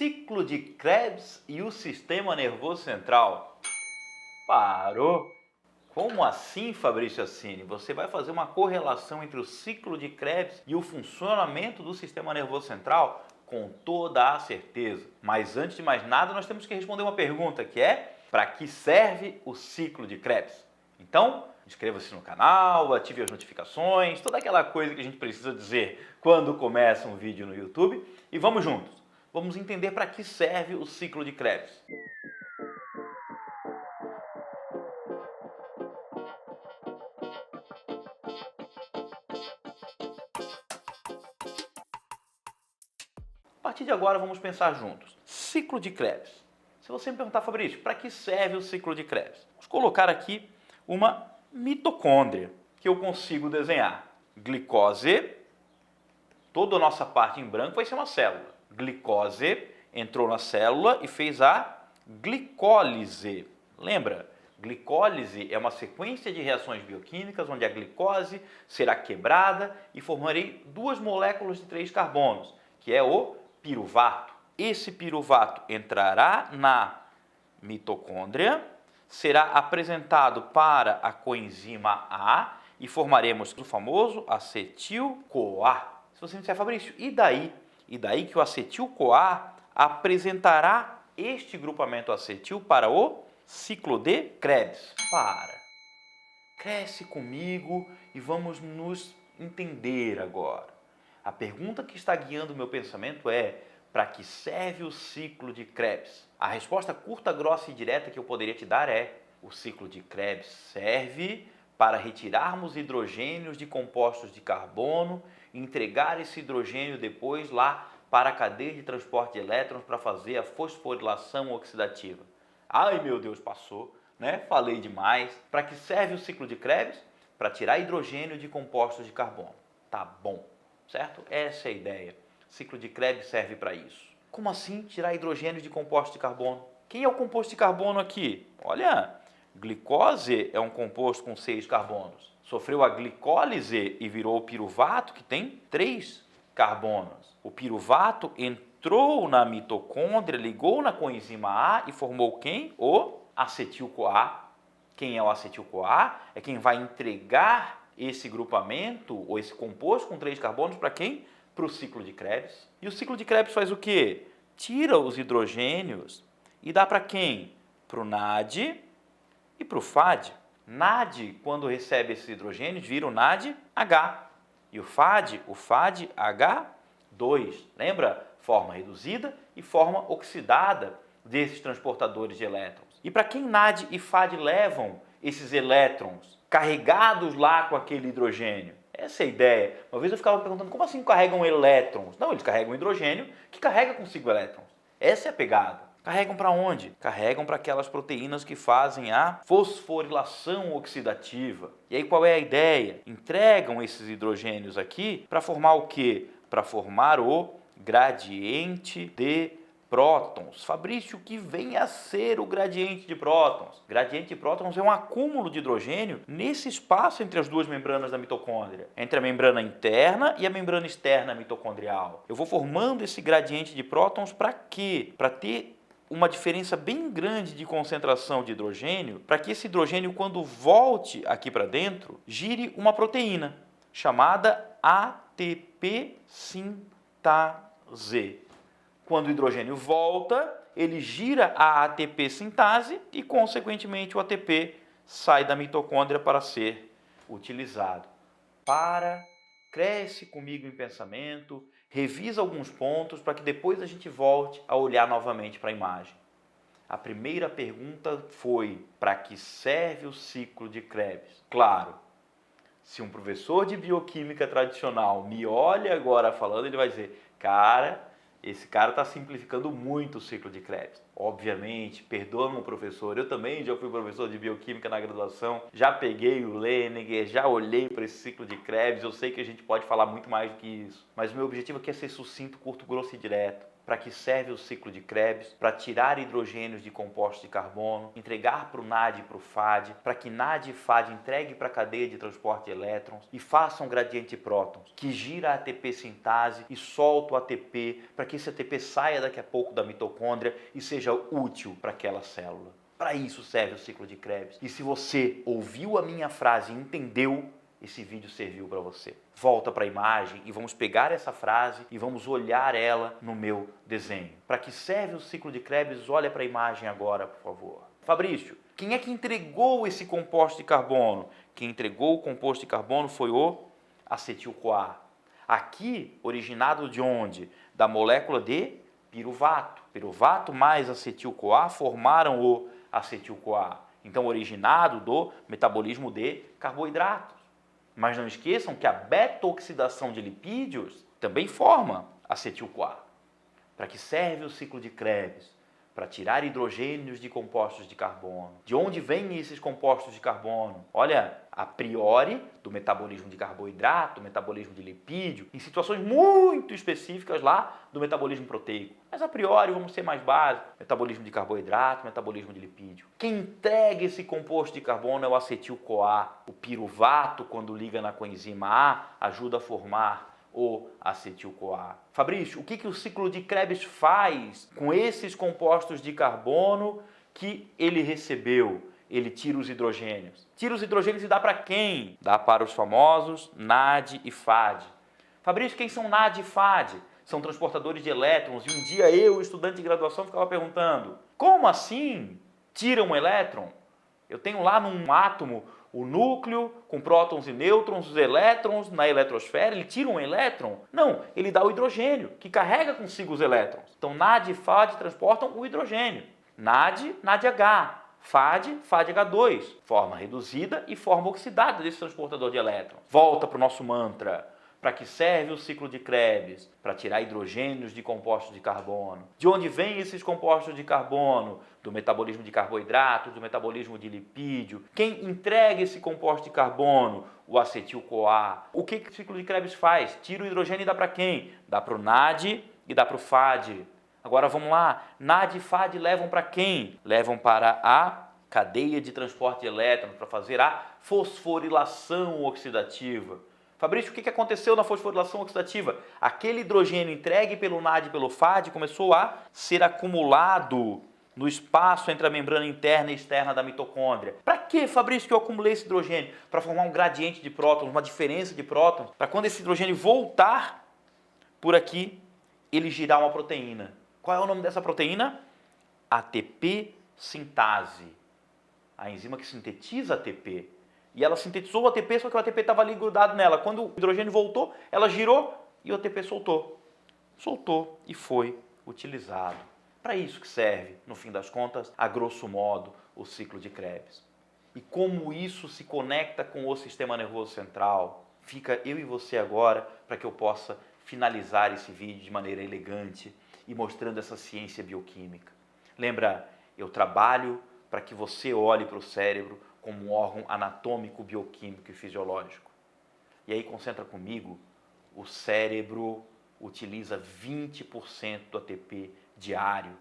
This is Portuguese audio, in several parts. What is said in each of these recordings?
ciclo de Krebs e o sistema nervoso central. Parou? Como assim, Fabrício Assini? Você vai fazer uma correlação entre o ciclo de Krebs e o funcionamento do sistema nervoso central? Com toda a certeza. Mas antes de mais nada, nós temos que responder uma pergunta que é: para que serve o ciclo de Krebs? Então, inscreva-se no canal, ative as notificações, toda aquela coisa que a gente precisa dizer quando começa um vídeo no YouTube. E vamos juntos. Vamos entender para que serve o ciclo de Krebs. A partir de agora, vamos pensar juntos. Ciclo de Krebs. Se você me perguntar, Fabrício, para que serve o ciclo de Krebs? Vamos colocar aqui uma mitocôndria que eu consigo desenhar. Glicose, toda a nossa parte em branco vai ser uma célula. Glicose entrou na célula e fez a glicólise. Lembra? Glicólise é uma sequência de reações bioquímicas onde a glicose será quebrada e formarei duas moléculas de 3 carbonos, que é o piruvato. Esse piruvato entrará na mitocôndria, será apresentado para a coenzima A e formaremos o famoso acetil-CoA. Se você me disser, Fabrício, e daí? E daí que o acetil-CoA apresentará este grupamento acetil para o ciclo de Krebs. Cresce comigo e vamos nos entender agora. A pergunta que está guiando o meu pensamento é: para que serve o ciclo de Krebs? A resposta curta, grossa e direta que eu poderia te dar é: o ciclo de Krebs serve para retirarmos hidrogênios de compostos de carbono e entregar esse hidrogênio depois lá para a cadeia de transporte de elétrons para fazer a fosforilação oxidativa. Ai meu Deus, passou, né? Falei demais. Para que serve o ciclo de Krebs? Para tirar hidrogênio de compostos de carbono. Tá bom. Certo? Essa é a ideia. O ciclo de Krebs serve para isso. Como assim tirar hidrogênio de composto de carbono? Quem é o composto de carbono aqui? Olha, glicose é um composto com 6 carbonos. Sofreu a glicólise e virou o piruvato, que tem 3 carbonos. O piruvato entrou na mitocôndria, ligou na coenzima A e formou quem? O acetil-CoA. Quem é o acetil-CoA? É quem vai entregar esse grupamento, ou esse composto com 3 carbonos, para quem? Para o ciclo de Krebs. E o ciclo de Krebs faz o quê? Tira os hidrogênios e dá para quem? Para o NAD e para o FAD. NAD, quando recebe esses hidrogênios, vira o NADH. E o FADH2. Lembra? Forma reduzida e forma oxidada desses transportadores de elétrons. E para quem NAD e FAD levam esses elétrons carregados lá com aquele hidrogênio? Essa é a ideia. Uma vez eu ficava perguntando, como assim carregam elétrons? Não, eles carregam hidrogênio que carrega consigo elétrons. Essa é a pegada. Carregam para onde? Carregam para aquelas proteínas que fazem a fosforilação oxidativa. E aí qual é a ideia? Entregam esses hidrogênios aqui para formar o quê? Para formar o gradiente de prótons. Fabrício, o que vem a ser o gradiente de prótons? Gradiente de prótons é um acúmulo de hidrogênio nesse espaço entre as duas membranas da mitocôndria, entre a membrana interna e a membrana externa mitocondrial. Eu vou formando esse gradiente de prótons para quê? Para ter uma diferença bem grande de concentração de hidrogênio, para que esse hidrogênio, quando volte aqui para dentro, gire uma proteína chamada ATP sintase. Quando o hidrogênio volta, ele gira a ATP sintase e, consequentemente, o ATP sai da mitocôndria para ser utilizado. Cresce comigo em pensamento, revisa alguns pontos para que depois a gente volte a olhar novamente para a imagem. A primeira pergunta foi: para que serve o ciclo de Krebs? Claro, se um professor de bioquímica tradicional me olha agora falando, ele vai dizer: esse cara está simplificando muito o ciclo de Krebs. Obviamente, perdoa-me, professor, eu também já fui professor de bioquímica na graduação, já peguei o Lehninger, já olhei para esse ciclo de Krebs, eu sei que a gente pode falar muito mais do que isso. Mas o meu objetivo aqui é ser sucinto, curto, grosso e direto. para que serve o ciclo de Krebs, para tirar hidrogênios de compostos de carbono, entregar para o NAD e para o FAD, para que NAD e FAD entregue para a cadeia de transporte de elétrons e façam um gradiente de prótons, que gira a ATP sintase e solta o ATP, para que esse ATP saia daqui a pouco da mitocôndria e seja útil para aquela célula. Para isso serve o ciclo de Krebs. E se você ouviu a minha frase e entendeu, esse vídeo serviu para você. Volta para a imagem e vamos pegar essa frase e vamos olhar ela no meu desenho. Para que serve o ciclo de Krebs? Olha para a imagem agora, por favor. Fabrício, quem é que entregou esse composto de carbono? Quem entregou o composto de carbono foi o acetil-CoA. Aqui, originado de onde? Da molécula de piruvato. Piruvato mais acetil-CoA formaram o acetil-CoA. Então, originado do metabolismo de carboidratos. Mas não esqueçam que a beta-oxidação de lipídios também forma acetil-CoA. Para que serve o ciclo de Krebs? Para tirar hidrogênios de compostos de carbono. De onde vêm esses compostos de carbono? Olha, a priori, do metabolismo de carboidrato, do metabolismo de lipídio, em situações muito específicas lá do metabolismo proteico. Mas a priori, vamos ser mais básicos, metabolismo de carboidrato, metabolismo de lipídio. Quem entrega esse composto de carbono é o acetil-CoA. O piruvato, quando liga na coenzima A, ajuda a formar o acetil-CoA. Fabrício, o que o ciclo de Krebs faz com esses compostos de carbono que ele recebeu? Ele tira os hidrogênios. Tira os hidrogênios e dá para quem? Dá para os famosos NAD e FAD. Fabrício, quem são NAD e FAD? São transportadores de elétrons. E um dia eu, estudante de graduação, ficava perguntando: como assim tira um elétron? Eu tenho lá num átomo o núcleo com prótons e nêutrons, os elétrons na eletrosfera, ele tira um elétron? Não, ele dá o hidrogênio, que carrega consigo os elétrons. Então NAD e FAD transportam o hidrogênio. NAD, NADH. FAD, FADH2. Forma reduzida e forma oxidada desse transportador de elétrons. Volta para o nosso mantra. Para que serve o ciclo de Krebs? Para tirar hidrogênios de compostos de carbono. De onde vêm esses compostos de carbono? Do metabolismo de carboidratos, do metabolismo de lipídio. Quem entrega esse composto de carbono? O acetil-CoA. O que o ciclo de Krebs faz? Tira o hidrogênio e dá para quem? Dá para o NAD e dá para o FAD. Agora vamos lá. NAD e FAD levam para quem? Levam para a cadeia de transporte de elétrons, para fazer a fosforilação oxidativa. Fabrício, o que aconteceu na fosforilação oxidativa? Aquele hidrogênio entregue pelo NAD e pelo FAD começou a ser acumulado no espaço entre a membrana interna e externa da mitocôndria. Para que, Fabrício, que eu acumulei esse hidrogênio? Para formar um gradiente de prótons, uma diferença de prótons, para quando esse hidrogênio voltar por aqui, ele girar uma proteína. Qual é o nome dessa proteína? ATP sintase. A enzima que sintetiza ATP. E ela sintetizou o ATP, só que o ATP estava ali grudado nela. Quando o hidrogênio voltou, ela girou e o ATP soltou. Soltou e foi utilizado. Para isso que serve, no fim das contas, a grosso modo, o ciclo de Krebs. E como isso se conecta com o sistema nervoso central? Fica eu e você agora para que eu possa finalizar esse vídeo de maneira elegante e mostrando essa ciência bioquímica. Lembra, eu trabalho para que você olhe para o cérebro como um órgão anatômico, bioquímico e fisiológico. E aí concentra comigo, o cérebro utiliza 20% do ATP diário.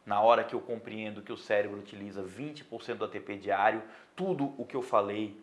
Na hora que eu compreendo que o cérebro utiliza 20% do ATP diário, tudo o que eu falei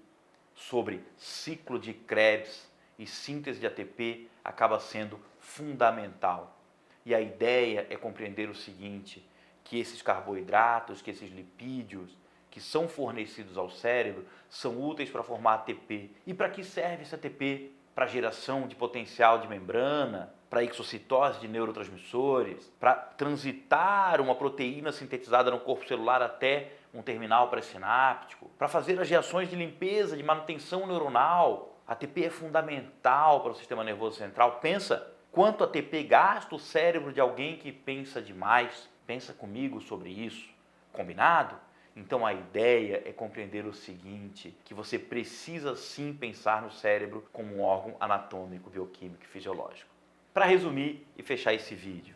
sobre ciclo de Krebs e síntese de ATP acaba sendo fundamental. E a ideia é compreender o seguinte, que esses carboidratos, que esses lipídios, que são fornecidos ao cérebro, são úteis para formar ATP. E para que serve esse ATP? Para geração de potencial de membrana, para exocitose de neurotransmissores, para transitar uma proteína sintetizada no corpo celular até um terminal pré-sináptico, para fazer as reações de limpeza, de manutenção neuronal. ATP é fundamental para o sistema nervoso central. Pensa quanto ATP gasta o cérebro de alguém que pensa demais. Pensa comigo sobre isso. Combinado? Então a ideia é compreender o seguinte, que você precisa sim pensar no cérebro como um órgão anatômico, bioquímico e fisiológico. Para resumir e fechar esse vídeo,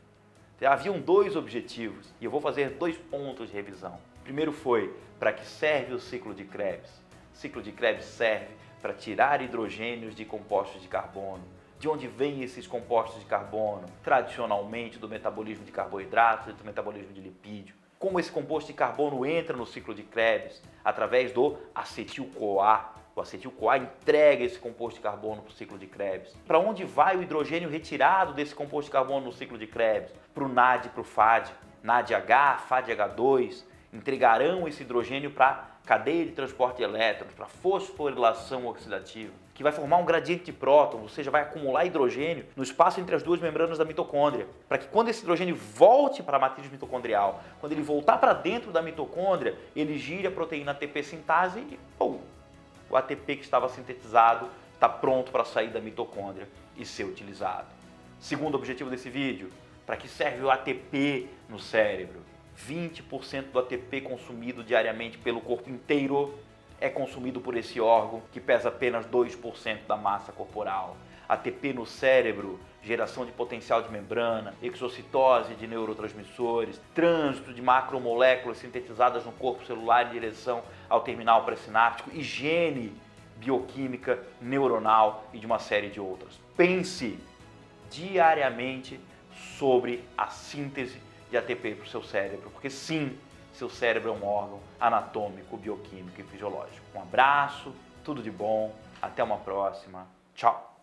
haviam dois objetivos e eu vou fazer 2 pontos de revisão. Primeiro foi, para que serve o ciclo de Krebs? O ciclo de Krebs serve para tirar hidrogênios de compostos de carbono, De onde vêm esses compostos de carbono? Tradicionalmente do metabolismo de carboidratos e do metabolismo de lipídio. Como esse composto de carbono entra no ciclo de Krebs? Através do acetil-CoA. O acetil-CoA entrega esse composto de carbono para o ciclo de Krebs. Para onde vai o hidrogênio retirado desse composto de carbono no ciclo de Krebs? Para o NAD e para o FAD. NADH, FADH2 entregarão esse hidrogênio para a cadeia de transporte de elétrons, para a fosforilação oxidativa, que vai formar um gradiente de prótons, ou seja, vai acumular hidrogênio no espaço entre as duas membranas da mitocôndria, para que quando esse hidrogênio volte para a matriz mitocondrial, quando ele voltar para dentro da mitocôndria, ele gire a proteína ATP sintase e, pum, o ATP que estava sintetizado está pronto para sair da mitocôndria e ser utilizado. Segundo objetivo desse vídeo, para que serve o ATP no cérebro? 20% do ATP consumido diariamente pelo corpo inteiro é consumido por esse órgão que pesa apenas 2% da massa corporal. ATP no cérebro, geração de potencial de membrana, exocitose de neurotransmissores, trânsito de macromoléculas sintetizadas no corpo celular em direção ao terminal pré-sináptico, higiene bioquímica neuronal e de uma série de outras. Pense diariamente sobre a síntese de ATP para o seu cérebro, porque sim, seu cérebro é um órgão anatômico, bioquímico e fisiológico. Um abraço, tudo de bom, até uma próxima, tchau!